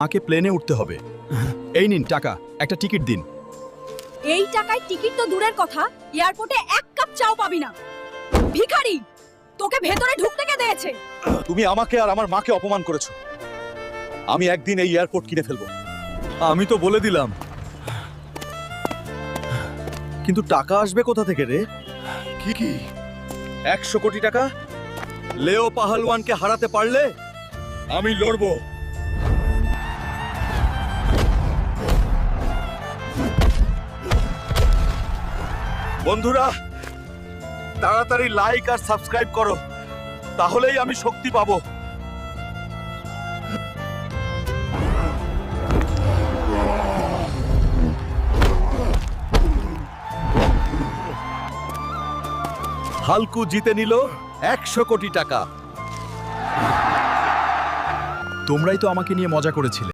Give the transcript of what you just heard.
আমাকে প্লেনে উঠতে হবে। এই নিন টাকা, একটা টিকিট দিন। এই টাকায় টিকিট তো দূরের কথা, এয়ারপোর্টে এক কাপ চাও পাবি না। ভিখারি, তোকে ভেতরে ঢুকতে কে দিয়েছে? তুমি আমাকে আর আমার মাকে অপমান করেছো। আমি একদিন এই এয়ারপোর্ট কিনে ফেলবো। আমি তো বলে দিলাম, কিন্তু টাকা আসবে কোথা থেকে রে? কি 100 কোটি টাকা? লেও পাহলওয়ানকে হারাতে পারলে আমি লড়বো। বন্ধুরা, তাড়াতাড়ি লাইক আর সাবস্ক্রাইব করো, তাহলেই আমি শক্তি পাবো। হালকু জিতে নিল 100 কোটি টাকা। তোমরাই তো আমাকে নিয়ে মজা করেছিলে।